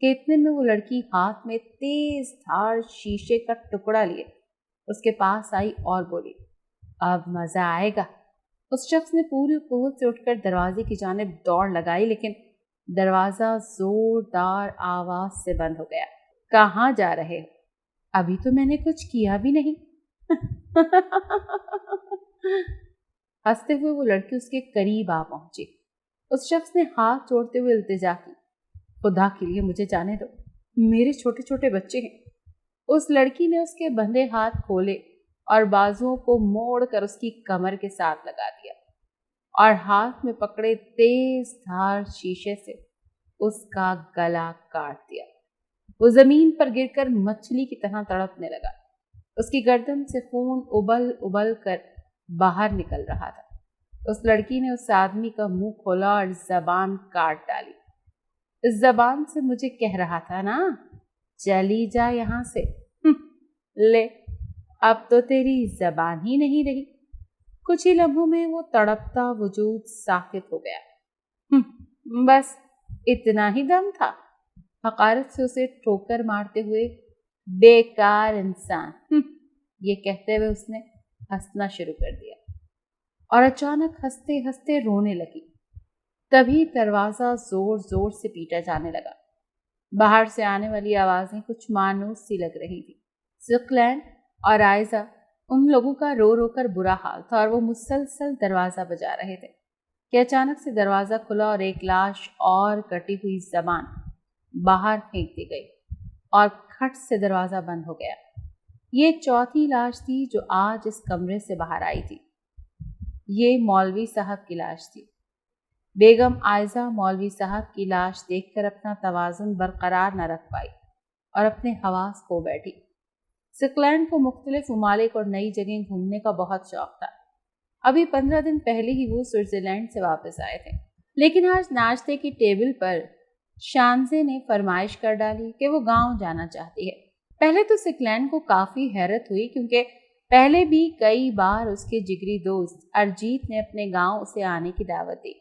کہ اتنے میں وہ لڑکی ہاتھ میں تیز دھار شیشے کا ٹکڑا لیے اس کے پاس آئی اور بولی، اب مزہ آئے گا۔ اس شخص نے پوری قوت سے اٹھ کر دروازے کی جانب دوڑ لگائی، لیکن دروازہ زوردار آواز سے بند ہو گیا۔ کہاں جا رہے ہو؟ ابھی تو میں نے کچھ کیا بھی نہیں۔ ہنستے ہوئے وہ لڑکی اس کے قریب آ پہنچی۔ اس شخص نے ہاتھ جوڑتے ہوئے التجا کی، خدا کے لیے مجھے جانے دو، میرے چھوٹے چھوٹے بچے ہیں۔ اس لڑکی نے اس کے بندھے ہاتھ کھولے اور بازوؤں کو موڑ کر اس کی کمر کے ساتھ لگا دیا اور ہاتھ میں پکڑے تیز دھار شیشے سے اس کا گلا کاٹ دیا۔ وہ زمین پر گر کر مچھلی کی طرح تڑپنے لگا۔ اس کی گردن سے خون ابل ابل کر باہر نکل رہا تھا۔ اس لڑکی نے اس آدمی کا منہ کھولا اور زبان کاٹ ڈالی۔ اس زبان سے مجھے کہہ رہا تھا نا، چلی جا یہاں سے۔ لے، اب تو تیری زبان ہی نہیں رہی۔ کچھ ہی لمحوں میں وہ تڑپتا وجود ساکت ہو گیا۔ بس اتنا ہی دم تھا؟ حقارت سے اسے ٹھوکر مارتے ہوئے، بیکار انسان، یہ کہتے ہوئے اس نے ہنسنا شروع کر دیا اور اچانک ہنستے ہنستے رونے لگی۔ تبھی دروازہ زور زور سے پیٹا جانے لگا۔ باہر سے آنے والی آوازیں کچھ مانوس سی لگ رہی تھی۔ ثقلین اور عائزہ، ان لوگوں کا رو رو کر برا حال تھا اور وہ مسلسل دروازہ بجا رہے تھے کہ اچانک سے دروازہ کھلا اور ایک لاش اور کٹی ہوئی زبان باہر پھینک دی گئی اور کھٹ سے دروازہ بند ہو گیا۔ یہ چوتھی لاش تھی جو آج اس کمرے سے باہر آئی تھی۔ یہ مولوی صاحب کی لاش تھی۔ بیگم عائزہ مولوی صاحب کی لاش دیکھ کر اپنا توازن برقرار نہ رکھ پائی اور اپنے حواس کھو بیٹھی۔ ثقلین کو مختلف ممالک اور نئی جگہیں گھومنے کا بہت شوق تھا۔ ابھی 15 دن پہلے ہی وہ سوئٹزرلینڈ سے واپس آئے تھے، لیکن آج ناشتے کی ٹیبل پر شانزے نے فرمائش کر ڈالی کہ وہ گاؤں جانا چاہتی ہے۔ پہلے تو ثقلین کو کافی حیرت ہوئی، کیونکہ پہلے بھی کئی بار اس کے جگری دوست ارجیت نے اپنے گاؤں اسے آنے کی دعوت دی،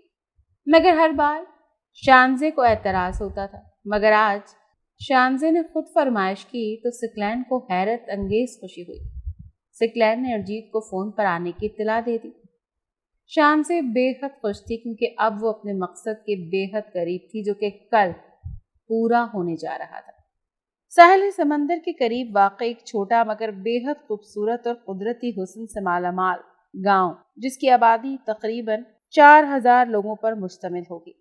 مگر ہر بار شانزے کو اعتراض ہوتا تھا۔ مگر آج شانزے نے خود فرمائش کی تو ثقلین کو حیرت انگیز خوشی ہوئی۔ ثقلین نے ارجیت کو فون پر آنے کی اطلاع دے دی۔ شانزے بے حد خوش تھی، کیونکہ اب وہ اپنے مقصد کے بے حد قریب تھی جو کہ کل پورا ہونے جا رہا تھا۔ ساحل سمندر کے قریب واقع ایک چھوٹا مگر بے حد خوبصورت اور قدرتی حسن سے مالا مال گاؤں، جس کی آبادی تقریباً 4000 لوگوں پر مشتمل ہوگی،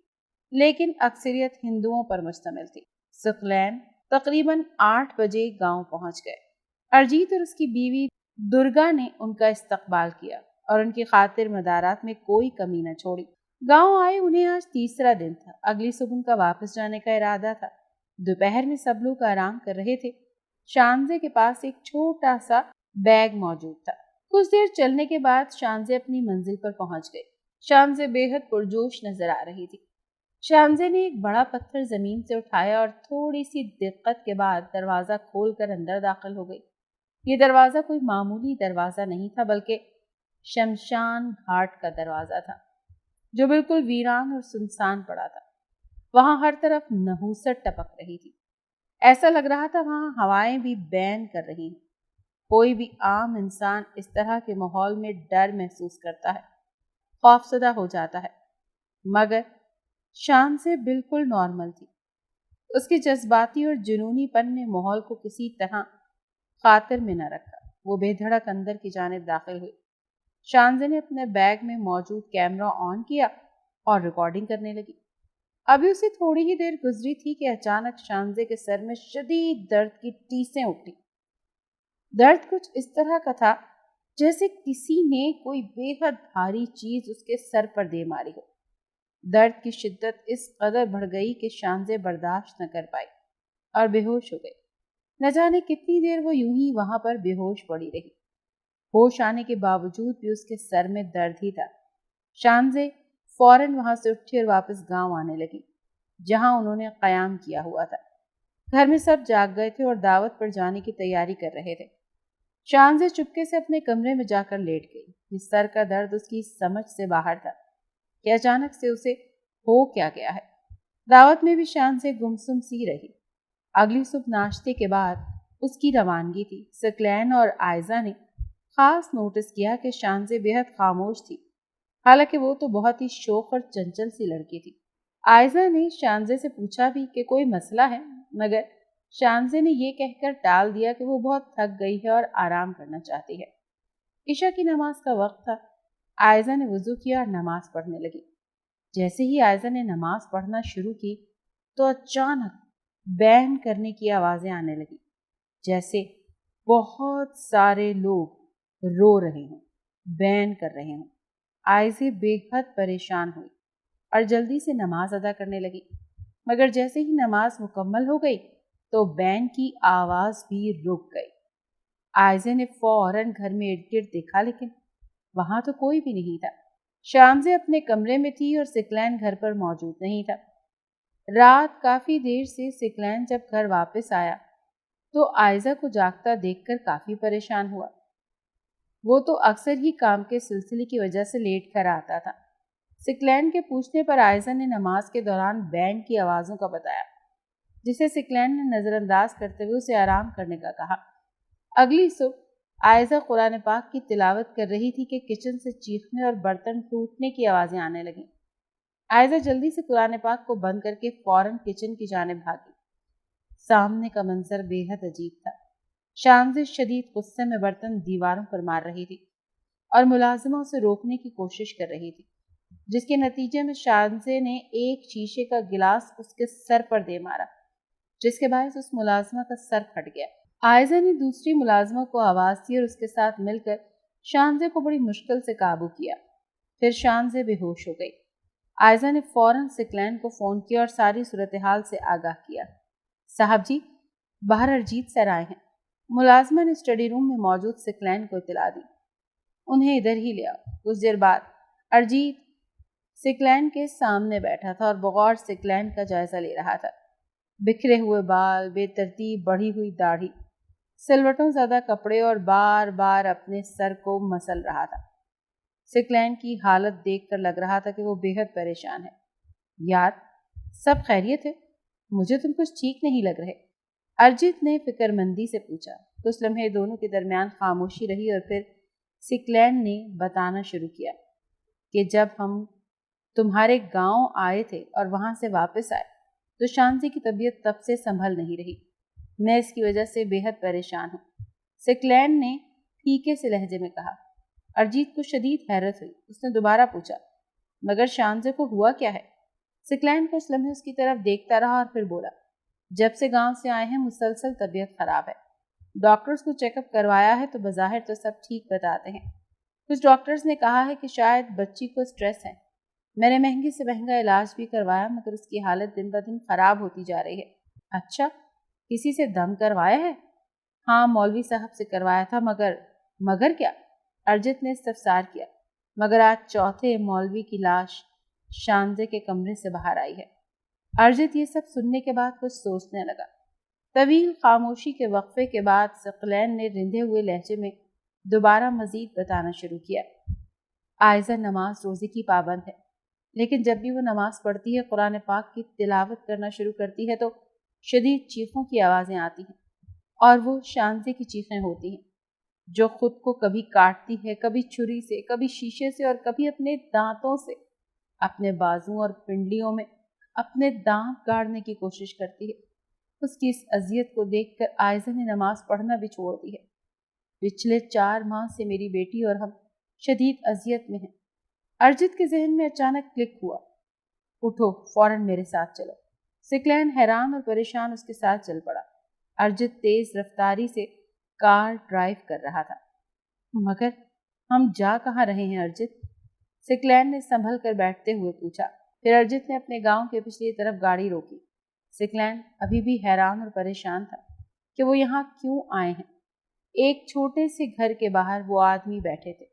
لیکن اکثریت ہندوؤں پر مشتمل تھی۔ ثقلین تقریباً 8 بجے گاؤں پہنچ گئے۔ ارجیت اور اس کی بیوی درگا نے ان کا استقبال کیا اور ان کی خاطر مدارات میں کوئی کمی نہ چھوڑی۔ گاؤں آئے انہیں آج تیسرا دن تھا۔ اگلی صبح ان کا واپس جانے کا ارادہ تھا۔ دوپہر میں سب لوگ آرام کر رہے تھے۔ شانزے کے پاس ایک چھوٹا سا بیگ موجود تھا۔ کچھ دیر چلنے کے بعد شانزے اپنی منزل پر پہنچ گئے۔ شانزے بے حد پرجوش نظر آ رہی تھی۔ شانزے نے ایک بڑا پتھر زمین سے اٹھایا اور تھوڑی سی دقت کے بعد دروازہ کھول کر اندر داخل ہو گئی۔ یہ دروازہ کوئی معمولی دروازہ نہیں تھا، بلکہ شمشان گھاٹ کا دروازہ تھا، جو بالکل ویران اور سنسان پڑا تھا۔ وہاں ہر طرف نحوست ٹپک رہی تھی۔ ایسا لگ رہا تھا وہاں ہوائیں بھی بین کر رہی ہیں۔ کوئی بھی عام انسان اس طرح کے ماحول میں ڈر محسوس کرتا ہے، خوفزدہ ہو جاتا ہے، مگر شانزے بالکل نارمل تھی۔ اس کے جذباتی اور جنونی پن نے ماحول کو کسی طرح خاطر میں نہ رکھا۔ وہ بے دھڑک اندر کی جانب داخل ہوئی۔ شانزے نے اپنے بیگ میں موجود کیمرہ آن کیا اور ریکارڈنگ کرنے لگی۔ ابھی اسے تھوڑی ہی دیر گزری تھی کہ اچانک شانزے کے سر میں شدید درد کی ٹیسیں اٹھی۔ درد کچھ اس طرح کا تھا جیسے کسی نے کوئی بے حد بھاری چیز اس کے سر پر دے ماری ہو۔ درد کی شدت اس قدر بڑھ گئی کہ شانزے برداشت نہ کر پائی اور بے ہوش ہو گئی۔ نہ جانے کتنی دیر وہ یوں ہی وہاں پر بے ہوش پڑی رہی۔ ہوش آنے کے باوجود بھی اس کے سر میں درد ہی تھا۔ شانزے فوراً وہاں سے اٹھی اور واپس گاؤں آنے لگی، جہاں انہوں نے قیام کیا ہوا تھا۔ گھر میں سب جاگ گئے تھے اور دعوت پر جانے کی تیاری کر رہے تھے۔ شانزے چپکے سے اپنے کمرے میں جا کر لیٹ گئی۔ اس سر کا درد اس کی سمجھ سے باہر تھا کہ اچانک سے اسے ہو کیا گیا ہے۔ دعوت میں بھی شانزے گمسم سی رہی۔ اگلی صبح ناشتے کے بعد اس کی روانگی تھی۔ سکلین اور آئزہ نے خاص نوٹس کیا کہ شانزے بے حد خاموش تھی، حالانکہ وہ تو بہت ہی شوق اور چنچل سی لڑکی تھی۔ آئزہ نے شانزے سے پوچھا بھی کہ کوئی مسئلہ ہے، مگر شانزے نے یہ کہہ کر ٹال دیا کہ وہ بہت تھک گئی ہے اور آرام کرنا چاہتی ہے۔ عشاء کی نماز کا وقت تھا۔ آئزہ نے وضو کیا اور نماز پڑھنے لگی۔ جیسے ہی آئزہ نے نماز پڑھنا شروع کی تو اچانک بین کرنے کی آوازیں آنے لگی، جیسے بہت سارے لوگ رو رہے ہوں، بین کر رہے ہوں۔ آئزہ بے حد پریشان ہوئی اور جلدی سے نماز ادا کرنے لگی، مگر جیسے ہی نماز مکمل ہو گئی تو بین کی آواز بھی رک گئی۔ آئزہ نے فوراً گھر میں ارد گرد دیکھا، لیکن وہاں تو کوئی بھی نہیں تھا۔ شانزے اپنے کمرے میں تھی اور سکلین گھر پر موجود نہیں تھا۔ رات کافی دیر سے سکلین جب گھر واپس آیا تو آئزہ کو جاگتا دیکھ کر کافی پریشان ہوا۔ وہ تو اکثر ہی کام کے سلسلے کی وجہ سے لیٹ کر آتا تھا۔ سکلین کے پوچھنے پر آئزہ نے نماز کے دوران بینڈ کی آوازوں کا بتایا، جسے سکلین نے نظر انداز کرتے ہوئے اسے آرام کرنے کا کہا۔ اگلی صبح آئزہ قرآن پاک کی تلاوت کر رہی تھی کہ کچن سے چیخنے اور برتن ٹوٹنے کی آوازیں آنے لگیں۔ آئزہ جلدی سے قرآن پاک کو بند کر کے فوراً کچن کی جانب بھاگی۔ سامنے کا منظر بے حد عجیب تھا۔ شانزے شدید غصے میں برتن دیواروں پر مار رہی تھی اور ملازموں سے روکنے کی کوشش کر رہی تھی، جس کے نتیجے میں شانزے نے ایک شیشے کا گلاس اس کے سر پر دے مارا، جس کے باعث اس ملازمہ کا سر پھٹ گیا۔ آئزہ نے دوسری ملازمہ کو آواز دی اور اس کے ساتھ مل کر شانزے کو بڑی مشکل سے قابو کیا۔ پھر شانزے بے ہوش ہو گئی۔ آئزہ نے فوراً سکلین کو فون کیا اور ساری صورتحال سے آگاہ کیا۔ صاحب جی، باہر ارجیت سر آئے ہیں۔ ملازمہ نے اسٹڈی روم میں موجود سکلین کو اطلاع دی۔ انہیں ادھر ہی لے آؤ۔ کچھ دیر بعد ارجیت سکلین کے سامنے بیٹھا تھا اور بغور سکلین کا جائزہ لے رہا تھا۔ بکھرے ہوئے بال، بے ترتیب بڑھی ہوئی داڑھی، سلوٹوں زیادہ کپڑے اور بار بار اپنے سر کو مسل رہا تھا۔ سکلین کی حالت دیکھ کر لگ رہا تھا کہ وہ بے حد پریشان ہے۔ یار، سب خیریت ہے؟ مجھے تم کچھ ٹھیک نہیں لگ رہے، ارجیت نے فکر مندی سے پوچھا۔ کچھ لمحے دونوں کے درمیان خاموشی رہی اور پھر سکلین نے بتانا شروع کیا کہ جب ہم تمہارے گاؤں آئے تھے اور وہاں سے واپس آئے تو شانزے کی طبیعت تب سے سنبھل نہیں رہی۔ میں اس کی وجہ سے بے حد پریشان ہوں، سکلین نے پھیکے سے لہجے میں کہا۔ ارجیت کو شدید حیرت ہوئی۔ اس نے دوبارہ پوچھا، مگر شانزے کو ہوا کیا ہے؟ سکلین کچھ لمحے اس کی طرف دیکھتا رہا اور پھر بولا، جب سے گاؤں سے آئے ہیں مسلسل طبیعت خراب ہے۔ ڈاکٹرز کو چیک اپ کروایا ہے تو بظاہر تو سب ٹھیک بتاتے ہیں۔ کچھ ڈاکٹرز نے کہا ہے کہ شاید بچی کو سٹریس ہے۔ میں نے مہنگی سے مہنگا علاج بھی کروایا، مگر اس کی حالت دن بہ دن خراب ہوتی جا رہی ہے۔ اچھا، کسی سے دم کروایا ہے؟ ہاں، مولوی صاحب سے کروایا تھا، مگر کیا؟ ارجیت نے استفسار کیا۔ مگر آج چوتھے مولوی کی لاش شانزے کے کمرے سے باہر آئی ہے۔ ارجیت یہ سب سننے کے بعد کچھ سوچنے لگا۔ طویل خاموشی کے وقفے کے بعد سکلین نے رندھے ہوئے لہجے میں دوبارہ مزید بتانا شروع کیا۔ آئزہ نماز روزے کی پابند ہے، لیکن جب بھی وہ نماز پڑھتی ہے، قرآن پاک کی تلاوت کرنا شروع کرتی ہے تو شدید چیخوں کی آوازیں آتی ہیں، اور وہ شانزے کی چیخیں ہوتی ہیں، جو خود کو کبھی کاٹتی ہے، کبھی چھری سے، کبھی شیشے سے اور کبھی اپنے دانتوں سے اپنے بازو اور پنڈلیوں میں اپنے دانت گاڑنے کی کوشش کرتی ہے۔ اس کی اس اذیت کو دیکھ کر آئزہ نے نماز پڑھنا بھی چھوڑ دی ہے۔ پچھلے 4 ماہ سے میری بیٹی اور ہم شدید اذیت میں ہیں۔ ارجیت کے ذہن میں اچانک کلک ہوا۔ اٹھو، فوراً میرے ساتھ چلو۔ سکلین حیران اور پریشان اس کے ساتھ چل پڑا۔ ارجیت تیز رفتاری سے کار ڈرائیو کر رہا تھا۔ مگر ہم جا کہاں رہے ہیں ارجیت؟ سکلین نے سنبھل کر بیٹھتے ہوئے پوچھا۔ پھر ارجیت نے اپنے گاؤں کے پچھلی طرف گاڑی روکی۔ سکلین ابھی بھی حیران اور پریشان تھا کہ وہ یہاں کیوں آئے ہیں۔ ایک چھوٹے سے گھر کے باہر وہ آدمی بیٹھے تھے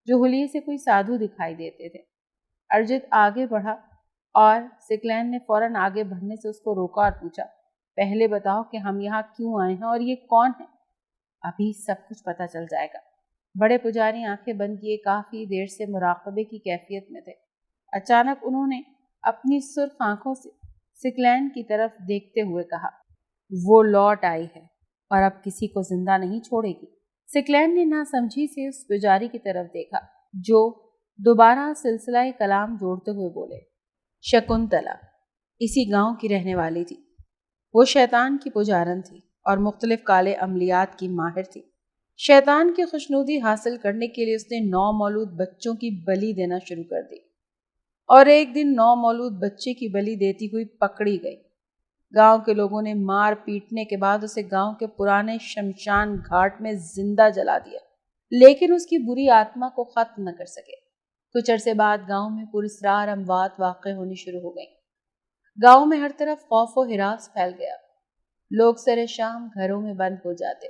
جو حلیے سے کوئی سادھو دکھائی دیتے تھے۔ ارجیت آگے بڑھا اور سکلین نے فوراً آگے بڑھنے سے اس کو روکا اور پوچھا، پہلے بتاؤ کہ ہم یہاں کیوں آئے ہیں اور یہ کون ہے؟ ابھی سب کچھ پتہ چل جائے گا۔ بڑے پجاری آنکھیں بند کیے کافی دیر سے مراقبے کی کیفیت میں تھے۔ اچانک انہوں نے اپنی سرخ آنکھوں سے سکلین کی طرف دیکھتے ہوئے کہا، وہ لوٹ آئی ہے اور اب کسی کو زندہ نہیں چھوڑے گی۔ سکلین نے ناسمجھی سے اس پجاری کی طرف دیکھا جو دوبارہ سلسلہ کلام جوڑتے ہوئے بولے، شکنتلا اسی گاؤں کی رہنے والی تھی۔ وہ شیطان کی پجارن تھی اور مختلف کالے عملیات کی ماہر تھی۔ شیطان کی خوشنودی حاصل کرنے کے لیے اس نے 9 مولود بچوں کی بلی دینا شروع کر دی اور ایک دن 9 مولود بچے کی بلی دیتی ہوئی پکڑی گئی۔ گاؤں کے لوگوں نے مار پیٹنے کے بعد اسے گاؤں کے پرانے شمشان گھاٹ میں زندہ جلا دیا، لیکن اس کی بری آتما کو ختم نہ کر سکے۔ کچھ عرصے بعد گاؤں میں پراسرار اموات واقع ہونی شروع ہو گئیں۔ گاؤں میں ہر طرف خوف و ہراس پھیل گیا۔ لوگ سر شام گھروں میں بند ہو جاتے،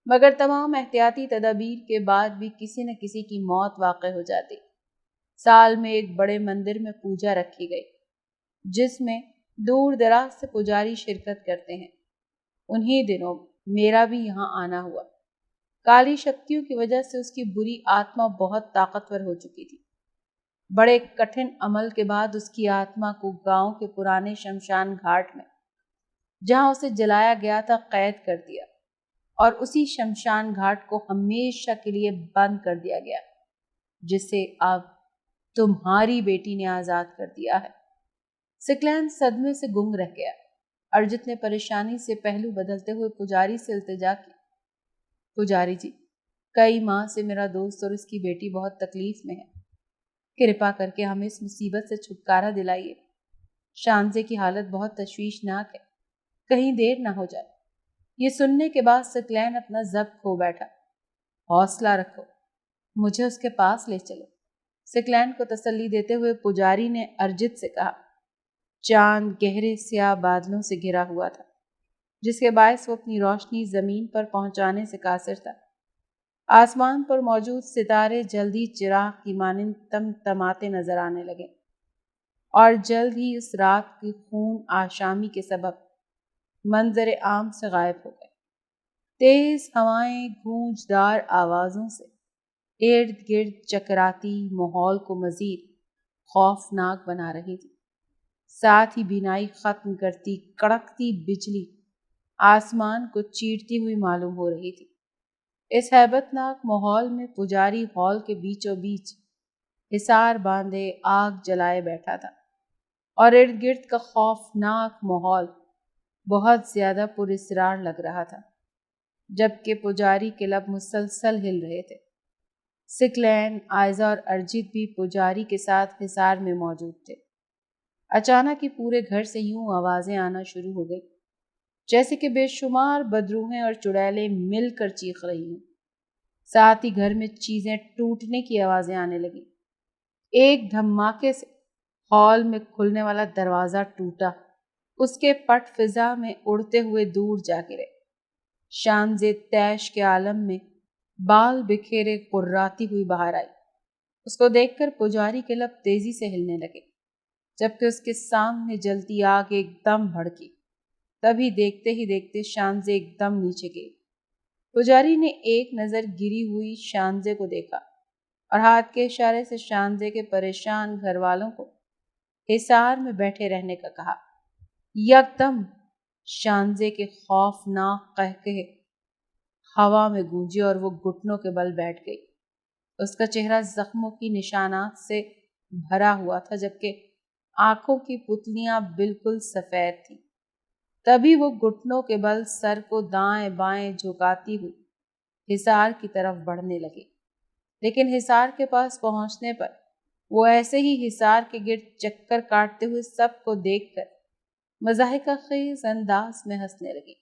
مگر تمام احتیاطی تدابیر کے بعد بھی کسی نہ کسی کی موت واقع ہو جاتی۔ سال میں ایک بڑے مندر میں پوجا رکھی گئی جس میں دور دراز سے پجاری شرکت کرتے ہیں۔ انہی دنوں میرا بھی یہاں آنا ہوا۔ کالی شکتیوں کی وجہ سے اس کی بری آتما بہت طاقتور ہو چکی تھی۔ بڑے کٹھن عمل کے بعد اس کی آتما کو گاؤں کے پرانے شمشان گھاٹ میں جہاں اسے جلایا گیا تھا قید کر دیا اور اسی شمشان گھاٹ کو ہمیشہ کے لیے بند کر دیا گیا، جسے اب تمہاری بیٹی نے آزاد کر دیا ہے۔ سکلین صدمے سے گنگ رہ گیا۔ ارجت نے پریشانی سے پہلو بدلتے ہوئے پجاری سے التجا کی، پجاری جی، کئی ماہ سے میرا دوست اور اس کی بیٹی بہت تکلیف میں ہے، کرپا کر کے ہمیں اس مصیبت سے چھٹکارا دلائیے۔ شانزے کی حالت بہت تشویشناک ہے، کہیں دیر نہ ہو جائے۔ یہ سننے کے بعد سکلین اپنا ضبط کھو بیٹھا۔ حوصلہ رکھو، مجھے اس کے پاس لے چلو، سکلین کو تسلی دیتے ہوئے پجاری نے ارجت سے کہا۔ چاند گہرے سیاہ بادلوں سے گھرا ہوا تھا جس کے باعث وہ اپنی روشنی زمین پر پہنچانے سے قاصر تھا۔ آسمان پر موجود ستارے جلدی چراغ کی مانند تمتماتے نظر آنے لگے اور جلد ہی اس رات کی خون آشامی کے سبب منظر عام سے غائب ہو گئے۔ تیز ہوائیں گونجدار آوازوں سے ارد گرد چکراتی ماحول کو مزید خوفناک بنا رہی تھی۔ ساتھ ہی بینائی ختم کرتی کڑکتی بجلی آسمان کو چیرتی ہوئی معلوم ہو رہی تھی۔ اس ہیبت ناک ماحول میں پجاری ہال کے بیچوں بیچ حصار باندھے آگ جلائے بیٹھا تھا اور ارد گرد کا خوفناک ماحول بہت زیادہ پراسرار لگ رہا تھا، جبکہ پجاری کے لب مسلسل ہل رہے تھے۔ سکلین، آئزہ اور ارجت بھی پجاری کے ساتھ حصار میں موجود تھے۔ اچانک ہی پورے گھر سے یوں آوازیں آنا شروع ہو گئی جیسے کہ بے شمار بدروہیں اور چڑیلیں مل کر چیخ رہی ہوں۔ ساتھ ہی گھر میں چیزیں ٹوٹنے کی آوازیں آنے لگیں۔ ایک دھماکے سے ہال میں کھلنے والا دروازہ ٹوٹا، اس کے پٹ فضا میں اڑتے ہوئے دور جا گرے۔ شانزے تیش کے عالم میں بال بکھیرے قراتی ہوئی باہر آئی۔ اس کو دیکھ کر پجاری کے لب تیزی سے ہلنے لگے، جبکہ اس کے سامنے جلتی آگ ایک دم بھڑکی۔ تبھی دیکھتے ہی دیکھتے شانزے ایک دم نیچے گئی۔ پجاری نے ایک نظر گری ہوئی شانزے کو دیکھا اور ہاتھ کے اشارے سے شانزے کے پریشان گھر والوں کو حصار میں بیٹھے رہنے کا کہا۔ یکدم شانزے کے خوفناک قہقہے ہوا میں گونجے اور وہ گھٹنوں کے بل بیٹھ گئی۔ اس کا چہرہ زخموں کی نشانات سے بھرا ہوا تھا، جبکہ آنکھوں کی پتلیاں بالکل سفید تھیں۔ تبھی وہ گھٹنوں کے بل سر کو دائیں بائیں جھکاتی ہوئی حصار کی طرف بڑھنے لگی، لیکن حصار کے پاس پہنچنے پر وہ ایسے ہی حصار کے گرد چکر کاٹتے ہوئے سب کو دیکھ کر مضحکہ خیز انداز میں ہنسنے لگی۔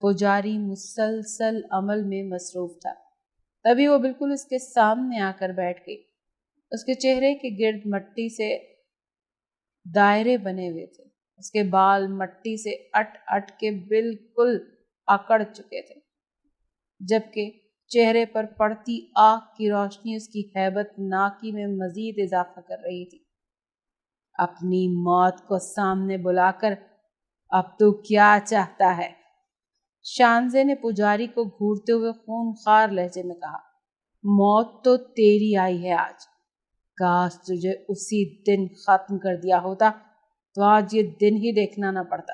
پجاری مسلسل عمل میں مصروف تھا، تبھی وہ بالکل اس کے سامنے آ کر بیٹھ گئی۔ اس کے چہرے کے گرد مٹی سے دائرے بنے ہوئے تھے، اس کے بال مٹی سے اٹ اٹ کے بالکل اکڑ چکے تھے، جبکہ چہرے پر پڑتی آگ کی روشنی اس کی ہیبت ناکی میں مزید اضافہ کر رہی تھی۔ اپنی موت کو سامنے بلا کر اب تو کیا چاہتا ہے؟ شانزے نے پجاری کو گھورتے ہوئے خونخوار لہجے میں کہا۔ موت تو تیری آئی ہے آج، کاش تجھے اسی دن ختم کر دیا ہوتا تو آج یہ دن ہی دیکھنا نہ پڑتا۔